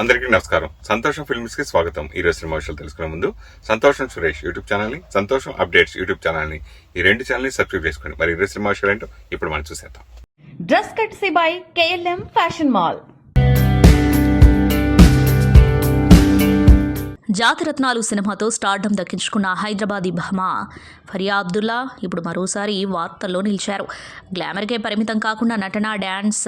అందరికీ నమస్కారం. సంతోషం ఫిల్మ్స్ కి స్వాగతం. ఈ రోజు సినిమా విషయాలు తెలుసుకునే ముందు సంతోషం సురేష్ యూట్యూబ్ ఛానల్ ని, సంతోషం అప్డేట్స్ యూట్యూబ్ ఛానల్ ని, ఈ రెండు ఛానల్ ని సబ్స్క్రైబ్ చేసుకోండి. మరి ఈ రోజు సినిమా విషయాలు ఏంటో ఇప్పుడు మనం చూసేద్దాం. Dress courtesy by KLM fashion mall. Jathiratnalu సినిమాతో స్టార్డమ్ దక్కించుకున్న హైదరాబాదీ భామ ఫరియా అబ్దుల్లా ఇప్పుడు మరోసారి వార్తల్లో నిలిచారు. గ్లామర్కే పరిమితం కాకుండా నటన, డ్యాన్స్,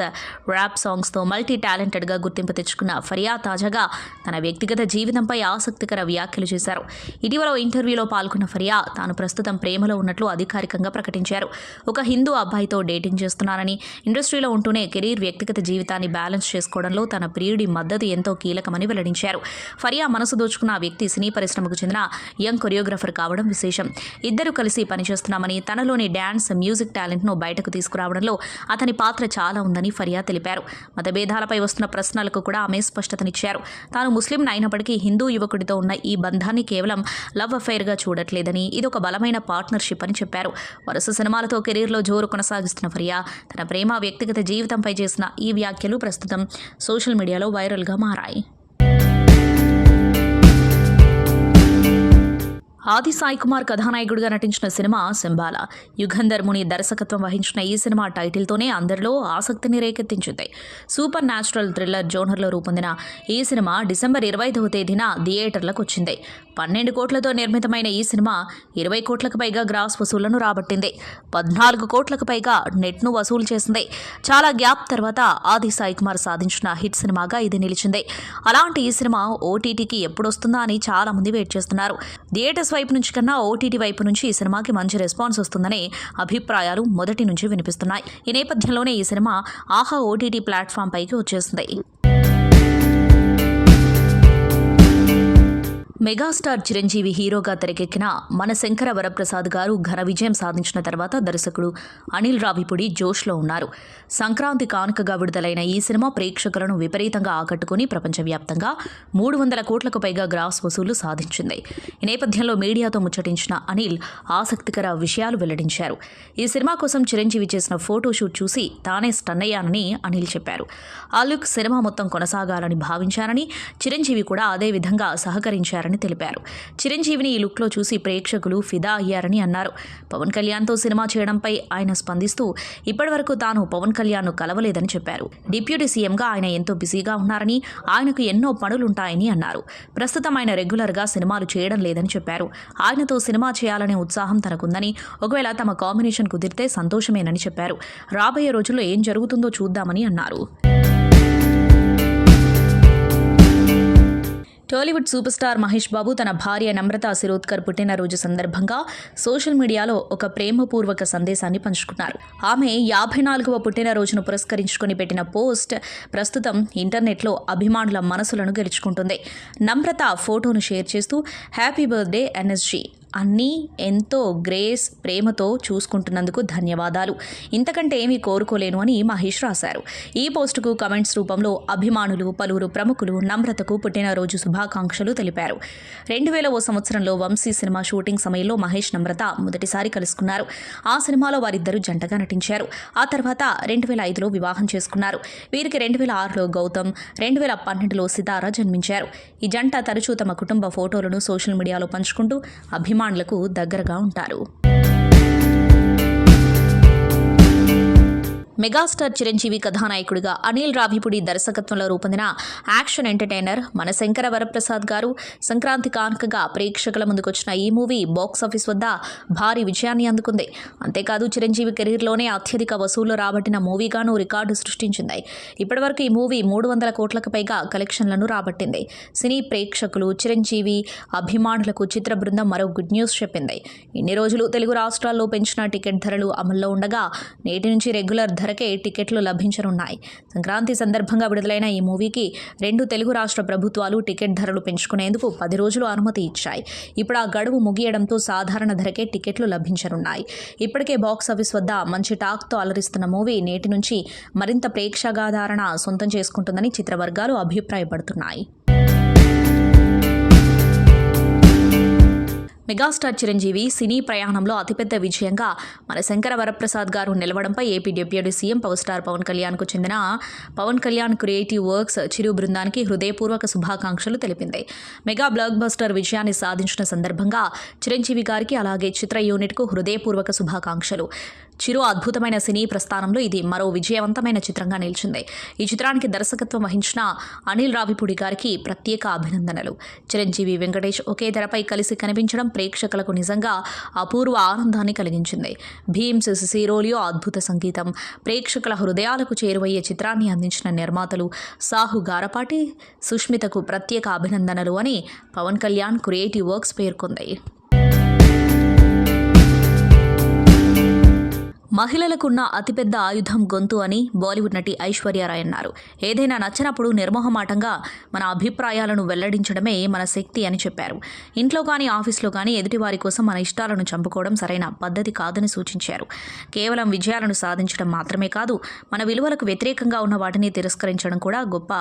ర్యాప్ సాంగ్స్తో మల్టీ టాలెంటెడ్గా గుర్తింపు తెచ్చుకున్న ఫరియా తాజాగా తన వ్యక్తిగత జీవితంపై ఆసక్తికర వ్యాఖ్యలు చేశారు. ఇటీవల ఇంటర్వ్యూలో పాల్గొన్న ఫరియా తాను ప్రస్తుతం ప్రేమలో ఉన్నట్లు అధికారికంగా ప్రకటించారు. ఒక హిందూ అబ్బాయితో డేటింగ్ చేస్తున్నానని, ఇండస్ట్రీలో ఉంటూనే కెరీర్, వ్యక్తిగత జీవితాన్ని బ్యాలెన్స్ చేసుకోవడంలో తన ప్రియుడి మద్దతు ఎంతో కీలకమని వెల్లడించారు. ఫరియా మనసు దోచుకున్న ఆ వ్యక్తి సినీ పరిశ్రమకు చెందిన యంగ్ కొరియోగ్రాఫర్ కావడం విశేషం. ఇద్దరు కలిసి పనిచేస్తున్నామని, తనలోని డ్యాన్స్, మ్యూజిక్ టాలెంట్ను బయటకు తీసుకురావడంలో అతని పాత్ర చాలా ఉందని ఫరియా తెలిపారు. మతభేదాలపై వస్తున్న ప్రశ్నలకు కూడా ఆమె స్పష్టతనిచ్చారు. తాను ముస్లిం అయినప్పటికీ హిందూ యువకుడితో ఉన్న ఈ బంధాన్ని కేవలం లవ్ అఫైర్గా చూడట్లేదని, ఇదొక బలమైన పార్ట్నర్షిప్ అని చెప్పారు. వరుస సినిమాలతో కెరీర్లో జోరు కొనసాగిస్తున్న ఫరియా తన ప్రేమ, వ్యక్తిగత జీవితంపై చేసిన ఈ వ్యాఖ్యలు ప్రస్తుతం సోషల్ మీడియాలో వైరల్గా మారాయి. ఆది సాయి కుమార్ కథానాయకుడిగా నటించిన సినిమా సింబాల. యుగంధర్ ముని దర్శకత్వం వహించిన ఈ సినిమా టైటిల్తోనే అందరిలో ఆసక్తిని రేకెత్తించింది. సూపర్ న్యాచురల్ థ్రిల్లర్ జోనర్లో రూపొందిన ఈ సినిమా డిసెంబర్ 25వ తేదీన థియేటర్లకు వచ్చింది. 12 కోట్లతో నిర్మితమైన ఈ సినిమా 20 కోట్లకు పైగా గ్రాస్ వసూళ్లను రాబట్టింది. 14 కోట్లకు పైగా నెట్ను వసూలు చేసింది. చాలా గ్యాప్ తర్వాత ఆది సాయి కుమార్ సాధించిన హిట్ సినిమాగా ఇది నిలిచింది. అలాంటి ఈ సినిమా ఓటీటీకి ఎప్పుడొస్తుందా అని చాలా మంది వెయిట్ చేస్తున్నారు. థియేటర్స్ వైపు నుంచి కన్నా ఓటీటీ వైపు నుంచి ఈ సినిమాకి మంచి రెస్పాన్స్ వస్తుందనే అభిప్రాయాలు మొదటి నుంచి వినిపిస్తున్నాయి. ఈ నేపథ్యంలోనే ఈ సినిమా ఆహా ఓటీటీ ప్లాట్ఫామ్ పైకి వచ్చేసింది. మెగాస్టార్ చిరంజీవి హీరోగా తెరకెక్కిన మన శంకర వరప్రసాద్ గారు ఘన విజయం సాధించిన తర్వాత దర్శకుడు అనిల్ రావిపూడి జోష్లో ఉన్నారు. సంక్రాంతి కానుకగా విడుదలైన ఈ సినిమా ప్రేక్షకులను విపరీతంగా ఆకట్టుకుని ప్రపంచవ్యాప్తంగా 300 కోట్లకు పైగా గ్రాస్ వసూలు సాధించింది. ఈ నేపథ్యంలో మీడియాతో ముచ్చటించిన అనిల్ ఆసక్తికర విషయాలు వెల్లడించారు. ఈ సినిమా కోసం చిరంజీవి చేసిన ఫోటోషూట్ చూసి తానే స్టన్ అయ్యానని అనిల్ చెప్పారు. ఆ లుక్ సినిమా మొత్తం కొనసాగాలని భావించారని, చిరంజీవి కూడా అదే విధంగా సహకరించారని తెలిపారు. చిరంజీవిని ఈ లుక్లో చూసి ప్రేక్షకులు ఫిదా అయ్యారని అన్నారు. పవన్ కళ్యాణ్తో సినిమా చేయడంపై ఆయన స్పందిస్తూ ఇప్పటివరకు తాను పవన్ కళ్యాణ్ను కలవలేదని చెప్పారు. డిప్యూటీ సీఎంగా ఆయన ఎంతో బిజీగా ఉన్నారని, ఆయనకు ఎన్నో పనులుంటాయని అన్నారు. ప్రస్తుతం ఆయన రెగ్యులర్గా సినిమాలు చేయడం లేదని చెప్పారు. ఆయనతో సినిమా చేయాలనే ఉత్సాహం తనకుందని, ఒకవేళ తమ కాంబినేషన్ కుదిరితే సంతోషమేనని చెప్పారు. రాబోయే రోజుల్లో ఏం జరుగుతుందో చూద్దామని అన్నారు. టాలీవుడ్ సూపర్ స్టార్ మహేష్ బాబు తన భార్య నమ్రతా శిరోద్కర్ పుట్టినరోజు సందర్భంగా సోషల్ మీడియాలో ఒక ప్రేమపూర్వక సందేశాన్ని పంచుకున్నారు. ఆమె 54వ పుట్టినరోజును పురస్కరించుకొని పెట్టిన పోస్ట్ ప్రస్తుతం ఇంటర్నెట్లో అభిమానుల మనసులను గెలుచుకుంటుంది. నమ్రత ఫోటోను షేర్ చేస్తూ హ్యాపీ బర్త్డే NSG, అన్నీ ఎంతో గ్రేస్, ప్రేమతో చూసుకుంటున్నందుకు ధన్యవాదాలు, ఇంతకంటే ఏమీ కోరుకోలేను అని మహేష్ రాశారు. ఈ పోస్టుకు కమెంట్స్ రూపంలో అభిమానులు, పలువురు ప్రముఖులు నమ్రతకు పుట్టినరోజు శుభాకాంక్షలు తెలిపారు. 2000వ సంవత్సరంలో వంశీ సినిమా షూటింగ్ సమయంలో మహేష్, నమ్రత మొదటిసారి కలుసుకున్నారు. ఆ సినిమాలో వారిద్దరూ జంటగా నటించారు. ఆ తర్వాత 2005లో వివాహం చేసుకున్నారు. వీరికి 2006లో గౌతమ్, 2012లో సితారా జన్మించారు. ఈ జంట తరచూ తమ కుటుంబ ఫోటోలను సోషల్ మీడియాలో పంచుకుంటూ అభిమానులకు దగ్గరగా ఉంటారు. మెగాస్టార్ చిరంజీవి కథానాయకుడిగా అనిల్ రావిపూడి దర్శకత్వంలో రూపొందిన యాక్షన్ ఎంటర్టైనర్ మన శంకర వరప్రసాద్ గారు సంక్రాంతి కానుకగా ప్రేక్షకుల ముందుకొచ్చిన ఈ మూవీ బాక్సాఫీస్ వద్ద భారీ విజయాన్ని అందుకుంది. అంతేకాదు చిరంజీవి కెరీర్లోనే అత్యధిక వసూళ్లు రాబట్టిన మూవీగాను రికార్డు సృష్టించింది. ఇప్పటివరకు ఈ మూవీ 300 కోట్లకు పైగా కలెక్షన్లను రాబట్టింది. సినీ ప్రేక్షకులు, చిరంజీవి అభిమానులకు చిత్ర బృందం మరో గుడ్ న్యూస్ చెప్పింది. ఇన్ని రోజులు తెలుగు రాష్ట్రాల్లో పెంచిన టికెట్ ధరలు అమల్లో ఉండగా నేటి నుంచి రెగ్యులర్ ధరకే టికెట్లు లభించనున్నాయి. సంక్రాంతి సందర్భంగా విడుదలైన ఈ మూవీకి 2 తెలుగు రాష్ట్ర ప్రభుత్వాలు టికెట్ ధరలు పెంచుకునేందుకు 10 రోజులు అనుమతి ఇచ్చాయి. ఇప్పుడు ఆ గడువు ముగియడంతో సాధారణ ధరకే టికెట్లు లభించనున్నాయి. ఇప్పటికే బాక్సాఫీస్ వద్ద మంచి టాక్తో అలరిస్తున్న మూవీ నేటి నుంచి మరింత ప్రేక్షకాదరణ సొంతం చేసుకుంటుందని చిత్రవర్గాలు అభిప్రాయపడుతున్నాయి. మెగాస్టార్ చిరంజీవి సినీ ప్రయాణంలో అతిపెద్ద విజయంగా మన శంకర వరప్రసాద్ గారు నిలవడంపై AP deputy CM power star Pawan కళ్యాణ్కు చెందిన పవన్ కళ్యాణ్ క్రియేటివ్ వర్క్స్ చిరు బృందానికి హృదయపూర్వక శుభాకాంక్షలు తెలిపింది. మెగా బ్లాక్ బస్టర్ విజయాన్ని సాధించిన సందర్భంగా చిరంజీవి గారికి అలాగే చిత్ర యూనిట్కు హృదయపూర్వక శుభాకాంక్షలు. చిరు అద్భుతమైన సినీ ప్రస్థానంలో ఇది మరో విజయవంతమైన చిత్రంగా నిలిచింది. ఈ చిత్రానికి దర్శకత్వం వహించిన అనిల్ రావిపూడి గారికి ప్రత్యేక అభినందనలు. చిరంజీవి, వెంకటేష్ ఒకే తెరపై కలిసి కనిపించడం ప్రేక్షకులకు నిజంగా అపూర్వ ఆనందాన్ని కలిగించింది. భీమ్స్, సిసిరోలియో అద్భుత సంగీతం, ప్రేక్షకుల హృదయాలకు చేరువయ్యే చిత్రాన్ని అందించిన నిర్మాతలు సాహు గారపాటి, సుష్మితకు ప్రత్యేక అభినందనలు అని పవన్ కళ్యాణ్ క్రియేటివ్ వర్క్స్ పేర్కొంది. మహిళలకున్న అతిపెద్ద ఆయుధం గొంతు అని బాలీవుడ్ నటి ఐశ్వర్య రాయ్ అన్నారు. ఏదైనా నచ్చినప్పుడు నిర్మోహమాటంగా మన అభిప్రాయాలను వెల్లడించడమే మన శక్తి అని చెప్పారు. ఇంట్లో కానీ ఆఫీస్లో కానీ ఎదుటివారి కోసం మన ఇష్టాలను చంపుకోవడం సరైన పద్ధతి కాదని సూచించారు. కేవలం విజయాలను సాధించడం మాత్రమే కాదు, మన విలువలకు వ్యతిరేకంగా ఉన్న వాటిని తిరస్కరించడం కూడా గొప్ప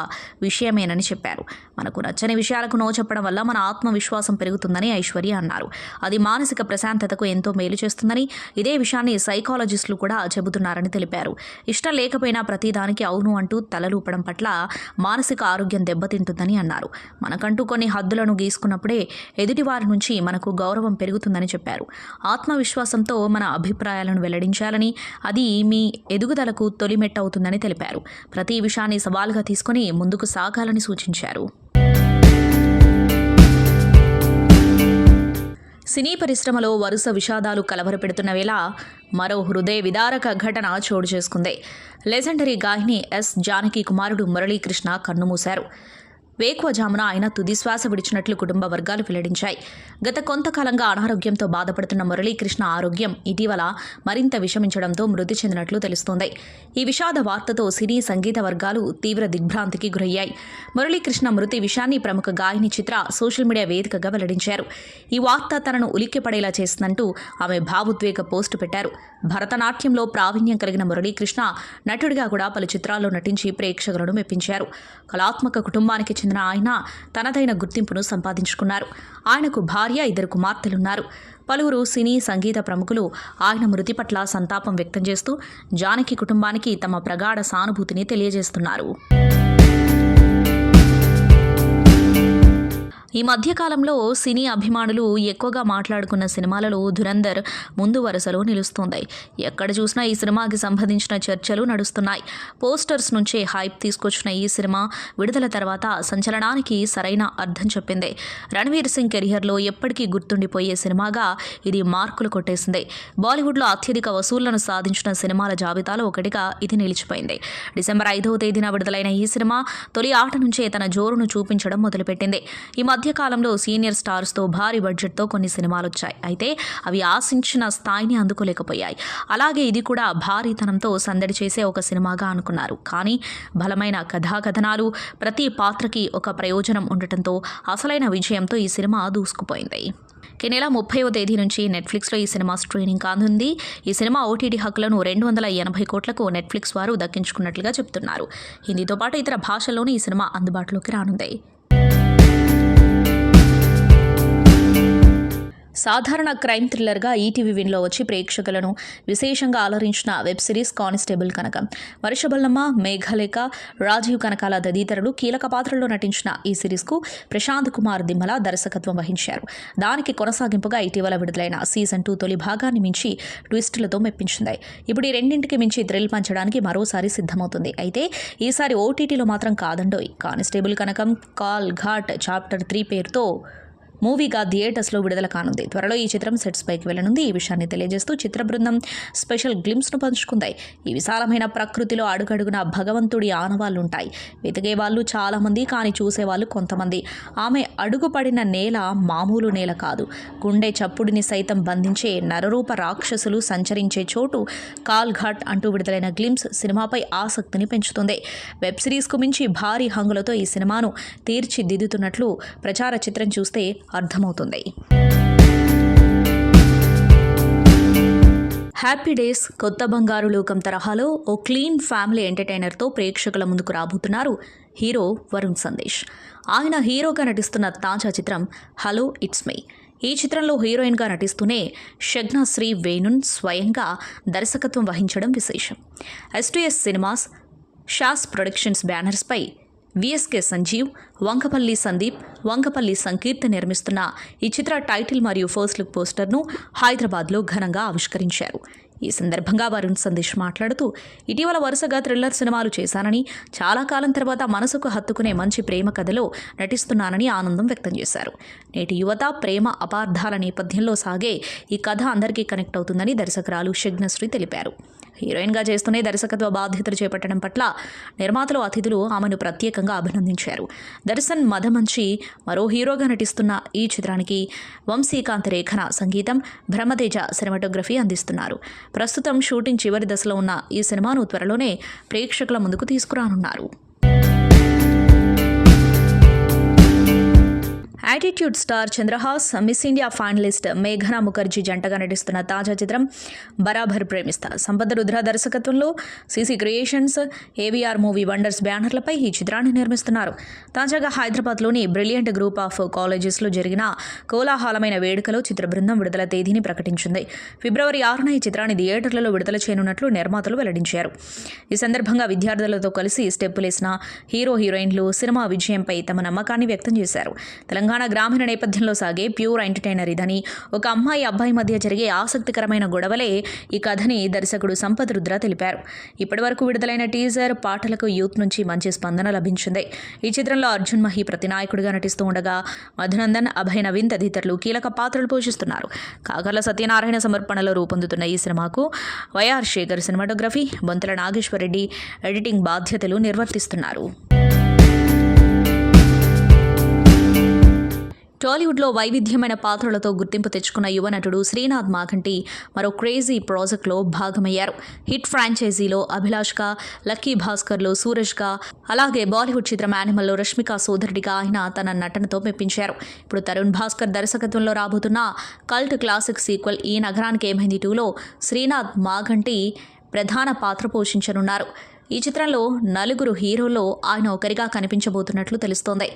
విషయమేనని చెప్పారు. మనకు నచ్చని విషయాలకు నో చెప్పడం వల్ల మన ఆత్మవిశ్వాసం పెరుగుతుందని ఐశ్వర్య అన్నారు. అది మానసిక ప్రశాంతతకు ఎంతో మేలు చేస్తుందని, ఇదే విషయాన్ని సైకాలజిస్టులు కూడా చెబుతున్నారని తెలిపారు. ఇష్టం లేకపోయినా ప్రతిదానికి అవును అంటూ తలలూపడం పట్ల మానసిక ఆరోగ్యం దెబ్బతింటుందని అన్నారు. మనకంటూ కొన్ని హద్దులను గీసుకున్నప్పుడే ఎదుటివారి నుంచి మనకు గౌరవం పెరుగుతుందని చెప్పారు. ఆత్మవిశ్వాసంతో మన అభిప్రాయాలను వెల్లడించాలని, అది మీ ఎదుగుదలకు తొలిమెట్టవుతుందని తెలిపారు. ప్రతి విషయాన్ని సవాల్గా తీసుకుని ముందుకు సాగాలని సూచించారు. సినీ పరిశ్రమలో వరుస విషాదాలు కలవరపెడుతున్న వేళ మరో హృదయ విదారక ఘటన చోటు చేసుకుంది. లెజెండరీ గాయని ఎస్ జానకి కుమారుడు మురళీకృష్ణ కన్నుమూశారు. వేకువజామున ఆయన తుదిశ్వాస విడిచినట్లు కుటుంబ వర్గాలు వెల్లడించాయి. గత కొంతకాలంగా అనారోగ్యంతో బాధపడుతున్న మురళీకృష్ణ ఆరోగ్యం ఇటీవల మరింత విషమించడంతో మృతి చెందినట్లు తెలుస్తోంది. ఈ విషాద వార్తతో సినీ సంగీత వర్గాలు తీవ్ర దిగ్భ్రాంతికి గురయ్యాయి. మురళీకృష్ణ మృతి విషయాన్ని ప్రముఖ గాయని చిత్ర సోషల్ మీడియా వేదికగా వెల్లడించారు. ఈ వార్త తనను ఉలిక్కిపడేలా చేసిందంటూ ఆమె భావోద్వేగ పోస్టు పెట్టారు. భరతనాట్యంలో ప్రావీణ్యం కలిగిన మురళీకృష్ణ నటుడిగా కూడా పలు చిత్రాల్లో నటించి ప్రేక్షకులను మెప్పించారు. కళాత్మక కుటుంబానికి చెందిన ఆయన తనదైన గుర్తింపును సంపాదించుకున్నారు. ఆయనకు భార్య, 2 కుమార్తెలున్నారు. పలువురు సినీ సంగీత ప్రముఖులు ఆయన మృతి పట్ల సంతాపం వ్యక్తం చేస్తూ జానకి కుటుంబానికి తమ ప్రగాఢ సానుభూతిని తెలియజేస్తున్నారు. ఈ మధ్యకాలంలో సినీ అభిమానులు ఎక్కువగా మాట్లాడుకున్న సినిమాలలో ధురంధర్ ముందు వరుసలో నిలుస్తోంది. ఎక్కడ చూసినా ఈ సినిమాకి సంబంధించిన చర్చలు నడుస్తున్నాయి. పోస్టర్స్ నుంచే హైప్ తీసుకొచ్చిన ఈ సినిమా విడుదల తర్వాత సంచలనానికి సరైన అర్థం చెప్పింది. రణ్వీర్ సింగ్ కెరియర్లో ఎప్పటికీ గుర్తుండిపోయే సినిమాగా ఇది మార్కులు కొట్టేసింది. బాలీవుడ్లో అత్యధిక వసూళ్లను సాధించిన సినిమాల జాబితాలో ఒకటిగా ఇది నిలిచిపోయింది. డిసెంబర్ 5వ తేదీన విడుదలైన ఈ సినిమా తొలి ఆట నుంచే తన జోరును చూపించడం మొదలుపెట్టింది. ఈ మధ్యకాలంలో సీనియర్ స్టార్స్తో భారీ బడ్జెట్తో కొన్ని సినిమాలు వచ్చాయి. అయితే అవి ఆశించిన స్థాయిని అందుకోలేకపోయాయి. అలాగే ఇది కూడా భారీతనంతో సందడి చేసే ఒక సినిమాగా అనుకున్నారు. కానీ బలమైన కథాకథనాలు, ప్రతి పాత్రకి ఒక ప్రయోజనం ఉండటంతో అసలైన విజయంతో ఈ సినిమా దూసుకుపోయింది. ఈ నెల 30వ తేదీ నుంచి నెట్ఫ్లిక్స్లో ఈ సినిమా స్ట్రీమింగ్ కానుంది. ఈ సినిమా ఓటీటీ హక్కులను 280 కోట్లకు నెట్ఫ్లిక్స్ వారు దక్కించుకున్నట్లుగా చెబుతున్నారు. హిందీతో పాటు ఇతర భాషల్లోనూ ఈ సినిమా అందుబాటులోకి రానుంది. సాధారణ క్రైమ్ థ్రిల్లర్గా ఈటీవీ విన్లో వచ్చి ప్రేక్షకులను విశేషంగా అలరించిన వెబ్ సిరీస్ కానిస్టేబుల్ కనకం. వర్షబల్లమ్మ, మేఘలేఖ, రాజీవ్ కనకాల తదితరులు కీలక పాత్రల్లో నటించిన ఈ సిరీస్కు ప్రశాంత్ కుమార్ దిమ్మల దర్శకత్వం వహించారు. దానికి కొనసాగింపుగా ఇటీవల విడుదలైన సీజన్ 2 తొలి భాగాన్ని మించి ట్విస్టులతో మెప్పించింది. ఇప్పుడు ఈ రెండింటికి మించి థ్రిల్ పంచడానికి మరోసారి సిద్ధమవుతుంది. అయితే ఈసారి ఓటీటీలో మాత్రం కాదండోయ్. కానిస్టేబుల్ కనకం కాల్ ఘాట్ చాప్టర్ 3 పేరుతో మూవీగా థియేటర్స్లో విడుదల కానుంది. త్వరలో ఈ చిత్రం సెట్స్ పైకి వెళ్లనుంది. ఈ విషయాన్ని తెలియజేస్తూ చిత్ర బృందం స్పెషల్ గ్లిమ్స్ను పంచుకుంది. ఈ విశాలమైన ప్రకృతిలో అడుగడుగున భగవంతుడి ఆనవాళ్లుంటాయి. వెతికే వాళ్ళు చాలామంది, కానీ చూసేవాళ్ళు కొంతమంది. ఆమె అడుగుపడిన నేల మామూలు నేల కాదు. గుండె చప్పుడిని సైతం బంధించే నరరూప రాక్షసులు సంచరించే చోటు కాల్ ఘాట్ అంటూ విడుదలైన గ్లిమ్స్ సినిమాపై ఆసక్తిని పెంచుతుంది. వెబ్ సిరీస్కు మించి భారీ హంగులతో ఈ సినిమాను తీర్చిదిద్దుతున్నట్లు ప్రచార చిత్రం చూస్తే అర్థమవుతుంది. హ్యాపీ డేస్ కొత్త బంగారు లోకం తరహాలో ఓ క్లీన్ ఫ్యామిలీ ఎంటర్టైనర్తో ప్రేక్షకుల ముందుకు రాబోతున్నారు హీరో వరుణ్ సందేశ్. ఆయన హీరోగా నటిస్తున్న తాజా చిత్రం హలో ఇట్స్ మీ. ఈ చిత్రంలో హీరోయిన్గా నటిస్తూనే షగ్నాశ్రీ వేణున్ స్వయంగా దర్శకత్వం వహించడం విశేషం. ఎస్టీఎస్ సినిమాస్, షాస్ ప్రొడక్షన్స్ బ్యానర్స్పై విఎస్కే సంజీవ్, వంకపల్లి సందీప్, వంకపల్లి సంకీర్త్ నిర్మిస్తున్న ఈ చిత్ర టైటిల్ మరియు ఫస్ట్ లుక్ పోస్టర్ను హైదరాబాద్లో ఘనంగా ఆవిష్కరించారు. ఈ సందర్భంగా వరుణ్ సందేశ్ మాట్లాడుతూ, ఇటీవల వరుసగా థ్రిల్లర్ సినిమాలు చేశానని, చాలా కాలం తర్వాత మనసుకు హత్తుకునే మంచి ప్రేమ కథలో నటిస్తున్నానని ఆనందం వ్యక్తం చేశారు. నేటి యువత ప్రేమ అపార్థాల నేపథ్యంలో సాగే ఈ కథ అందరికీ కనెక్ట్ అవుతుందని దర్శకురాలు షగ్నశ్రీ తెలిపారు. హీరోయిన్గా చేస్తూనే దర్శకత్వ బాధ్యతలు చేపట్టడం పట్ల నిర్మాతలు, అతిథులు ఆమెను ప్రత్యేకంగా అభినందించారు. దర్శన్ మదమంచి మరో హీరోగా నటిస్తున్న ఈ చిత్రానికి వంశీకాంత్ రేఖన సంగీతం, బ్రహ్మతేజ సినిమాటోగ్రఫీ అందిస్తున్నారు. ప్రస్తుతం షూటింగ్ చివరి దశలో ఉన్న ఈ సినిమాను త్వరలోనే ప్రేక్షకుల ముందుకు తీసుకురానున్నారు. Attitude star Chandrahas, miss India finalist మేఘనా ముఖర్జీ జంటగా నటిస్తున్న తాజా చిత్రం బరాబర్ ప్రేమిస్తా. సంపద రుద్ర దర్శకత్వంలో CC creations, AVR movie wonders బ్యానర్లపై ఈ చిత్రాన్ని నిర్మిస్తున్నారు. తాజాగా హైదరాబాద్లోని బ్రిలియంట్ గ్రూప్ ఆఫ్ కాలేజెస్లో జరిగిన కోలాహలమైన వేడుకలో చిత్ర బృందం విడుదల తేదీని ప్రకటించింది. ఫిబ్రవరి 6న ఈ చిత్రాన్ని థియేటర్లలో విడుదల చేయనున్నట్లు నిర్మాతలు వెల్లడించారు. ఈ సందర్భంగా విద్యార్థులతో కలిసి స్టెప్పులేసిన హీరో హీరోయిన్లు సినిమా విజయంపై తమ నమ్మకాన్ని వ్యక్తం చేశారు. తెలంగాణ గ్రామీణ నేపథ్యంలో సాగే ప్యూర్ ఎంటర్టైనర్ ఇదని, ఒక అమ్మాయి అబ్బాయి మధ్య జరిగే ఆసక్తికరమైన గొడవలే ఈ కథని దర్శకుడు సంపత్ రుద్ర తెలిపారు. ఇప్పటివరకు విడుదలైన టీజర్ పాటలకు యూత్ నుంచి మంచి స్పందన లభించింది. ఈ చిత్రంలో అర్జున్ మహి ప్రతినాయకుడిగా నటిస్తూ ఉండగా మధునందన్, అభయ్ నవీన్ తదితరులు కీలక పాత్రలు పోషిస్తున్నారు. కాకర్ల సత్యనారాయణ సమర్పణలో రూపొందుతున్న ఈ సినిమాకు YR Shekhar cinematography, Bonthala Nageswara Reddy editing బాధ్యతలు నిర్వర్తిస్తున్నారు. టాలీవుడ్లో వైవిధ్యమైన పాత్రలతో గుర్తింపు తెచ్చుకున్న యువ నటుడు శ్రీనాథ్ మాఘంటి మరో క్రేజీ ప్రాజెక్ట్లో భాగమయ్యారు. హిట్ ఫ్రాంచైజీలో అభిలాష్గా, లక్కీ భాస్కర్లో సూరజ్గా, అలాగే బాలీవుడ్ చిత్రం యానిమల్లో రష్మిక సోదరుడిగా ఆయన తన నటనతో మెప్పించారు. ఇప్పుడు తరుణ్ భాస్కర్ దర్శకత్వంలో రాబోతున్న కల్ట్ క్లాసిక్ సీక్వెల్ ఈ నగరానికి ఏమైంది 2లో శ్రీనాథ్ మాఘంటి ప్రధాన పాత్ర పోషించనున్నారు. ఈ చిత్రంలో 4 హీరోల్లో ఆయన ఒకరిగా కనిపించబోతున్నట్లు తెలుస్తోంది.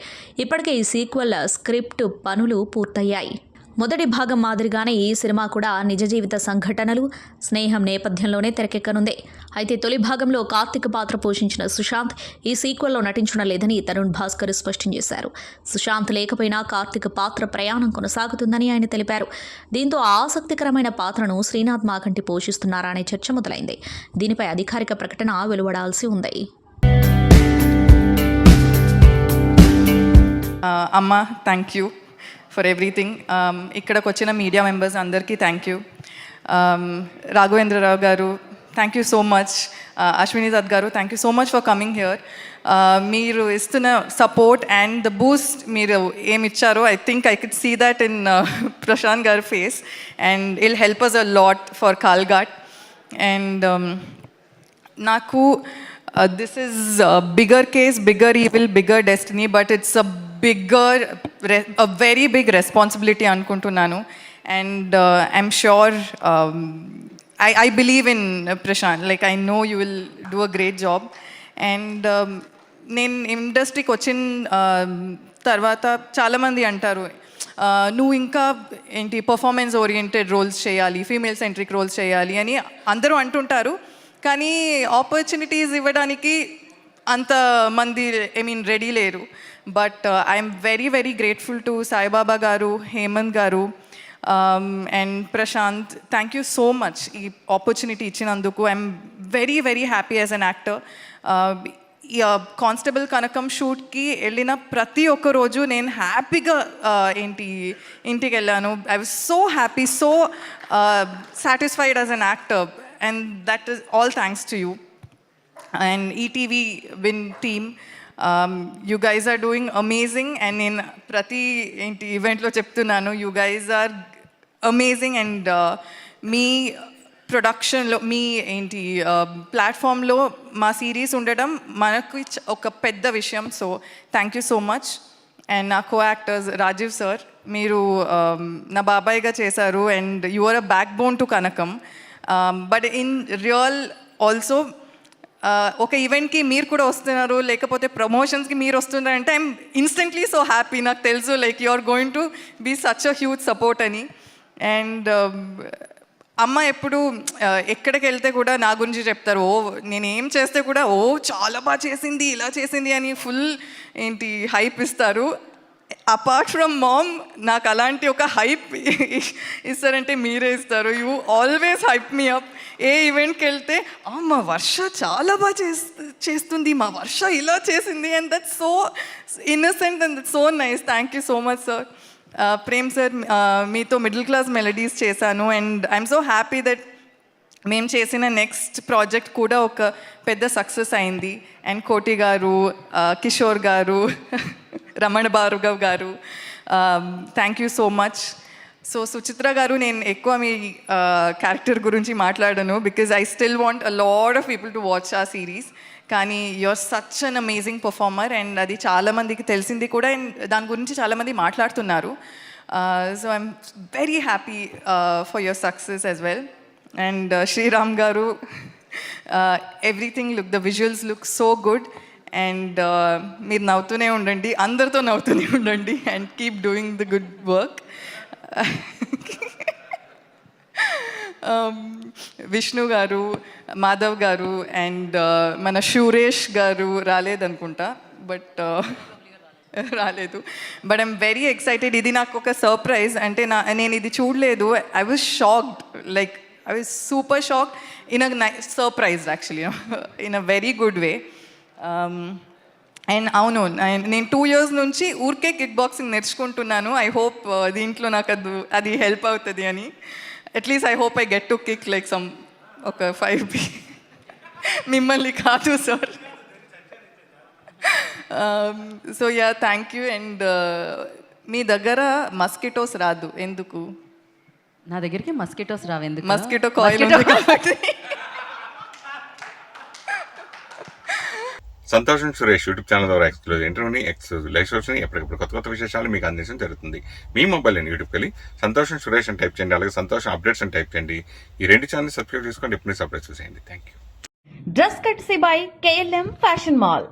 ఇప్పటికే ఈ సీక్వెల్ స్క్రిప్ట్ పనులు పూర్తయ్యాయి. మొదటి భాగం మాదిరిగానే ఈ సినిమా కూడా నిజ జీవిత సంఘటనలు, స్నేహం నేపథ్యంలోనే తెరకెక్కనుంది. అయితే తొలి భాగంలో కార్తిక్ పాత్ర పోషించిన సుశాంత్ ఈ సీక్వెల్లో నటించడం లేదని తరుణ్ భాస్కర్ స్పష్టం చేశారు. సుశాంత్ లేకపోయినా కార్తిక్ పాత్ర ప్రయాణం కొనసాగుతుందని ఆయన తెలిపారు. దీంతో ఆసక్తికరమైన పాత్రను శ్రీనాథ్ మాఘంటి పోషిస్తున్నారా అనే చర్చ మొదలైంది. దీనిపై అధికారిక ప్రకటన వెలువడాల్సి ఉంది. అమ్మ, థ్యాంక్ యూ ఫర్ ఎవ్రీథింగ్. ఇక్కడికి వచ్చిన మీడియా మెంబర్స్ అందరికీ thank you. Raghavendra Rao garu, thank you so much. Ashwini Dutt garu, thank you so much for coming here. మీరు ఇస్తున్న సపోర్ట్ అండ్ ద బూస్ట్ మీరు ఏమి ఇచ్చారో, I think I could see that in Prashanth గారి face, and it'll help us a lot for కాల్ఘాట్. And నాకు this is bigger case, bigger evil, bigger destiny, but it's a very big responsibility అనుకుంటున్నాను. And I'm sure, I believe in Prashant, like I know you will do a great job. And నేను ఇండస్ట్రీకి వచ్చిన తర్వాత చాలామంది అంటారు, నువ్వు ఇంకా ఏంటి పర్ఫార్మెన్స్ ఓరియంటెడ్ రోల్స్ చేయాలి, ఫీమేల్ సెంట్రిక్ రోల్స్ చేయాలి అని అందరూ అంటుంటారు. కానీ ఆపర్చునిటీస్ ఇవ్వడానికి అంతమంది రెడీ లేరు. But I'm very very grateful to Saibaba garu, Hemanth garu and Prashanth. Thank you so much ఈ ఆపర్చునిటీ ఇచ్చినందుకు. I'm very very happy as an actor. ఈ కానిస్టేబుల్ కనకం షూట్కి వెళ్ళిన ప్రతి ఒక్క రోజు నేను హ్యాపీగా ఇంటికి వెళ్ళాను. I was so happy, so satisfied as an actor, and that is all thanks to you and ETV Win team. You guys are doing amazing, and నేను ప్రతి ఈవెంట్లో చెప్తున్నాను, you guys are amazing. And మీ ప్రొడక్షన్లో, మీ ప్లాట్ఫామ్లో మా series ఉండడం మనకు ఒక పెద్ద విషయం. So thank you so much. And నా కో యాక్టర్స్ రాజీవ్ సార్, మీరు నా బాబాయ్గా చేశారు, and you are a backbone to Kanakam. But in real also ఒక ఈవెంట్కి మీరు కూడా వస్తున్నారు, లేకపోతే ప్రమోషన్స్కి మీరు వస్తున్నారు అంటే ఐఎమ్ ఇన్స్టెంట్లీ సో హ్యాపీ. నాకు తెలుసు like you are going to be such a huge support అని. అండ్ అమ్మ ఎప్పుడు ఎక్కడికి వెళ్తే కూడా నా గురించి చెప్తారు. నేను ఏం చేస్తే కూడా చాలా బాగా చేసింది, ఇలా చేసింది అని ఫుల్ హైప్ ఇస్తారు. అపార్ట్ ఫ్రమ్ మామ్ నాకు అలాంటి ఒక హైప్ ఇస్తారంటే మీరే ఇస్తారు. You always hype me up. ఏ ఈవెంట్కి వెళ్తే మా వర్ష చాలా బాగా చేస్తుంది, మా వర్ష ఇలా చేసింది, and that's so innocent and that's so nice. Thank you so much sir. Prem sir, మీతో మిడిల్ క్లాస్ మెలడీస్ చేశాను and I'm so happy that మేము చేసిన నెక్స్ట్ ప్రాజెక్ట్ కూడా ఒక పెద్ద సక్సెస్ అయింది. అండ్ కోటి గారు, కిషోర్ గారు, Ramana Bhargav garu, thank you so much. So Suchitra garu, నేను ఎక్కువ మీ క్యారెక్టర్ గురించి మాట్లాడను because I still want a lot of people to watch ఆ సిరీస్. కానీ you're such an amazing performer and అది చాలామందికి తెలిసింది కూడా, అండ్ దాని గురించి చాలామంది మాట్లాడుతున్నారు. So I'm very happy for your success as well. And Sriram garu, everything the visuals look so good. And మీరు నవ్వుతూనే ఉండండి, అందరితో నవ్వుతూనే ఉండండి and keep doing the good work. Vishnu గారు, మాధవ్ గారు అండ్ మన సురేష్ గారు రాలేదనుకుంటా, బట్ రాలేదు. But I'm very excited. ఇది నాకు ఒక సర్ప్రైజ్. అంటే నేను ఇది చూడలేదు. I was shocked, like I was super shocked in a surprise actually, in a very good way. And అవును, నేను 2 years నుంచి ఊరికే కిక్ బాక్సింగ్ నేర్చుకుంటున్నాను. ఐ హోప్ దీంట్లో నాకు అది హెల్ప్ అవుతుంది అని. At least I hope I get to kick like some ఒక 5 మిమ్మల్ని కాదు sir. So yeah, thank you. And మీ దగ్గర మస్కిటోస్ రాదు ఎందుకు? నా దగ్గరికి మస్కిటోస్ రావు ఎందుకు? మస్కిటో కాయిల్ ఉంది కాబట్టి. సంతోషం సురేష్ యూట్యూబ్ ఛానల్ ద్వారా ఎక్స్క్లూజివ్ ఇంటర్వ్యూని, ఎక్స్క్లూజివ్ లైవ్ షోస్ని, ఎప్పటికప్పుడు కొత్త కొత్త విశేషాలు మీకు అందించడం జరుగుతుంది. మీ మొబైల్ అని యూట్యూబ్కి వెళ్ళి సంతోషం సురేష్ అని టైప్ చేయండి, అలాగే సంతోషం అప్డేట్స్ అని టైప్ చేయండి. ఈ 2 ఛానల్ సబ్స్క్రైబ్ చేసుకోండి, ఎప్పుడు సబ్స్క్రైబ్ చూసేయండి. Thank you. Dress courtesy by KLM fashion mall.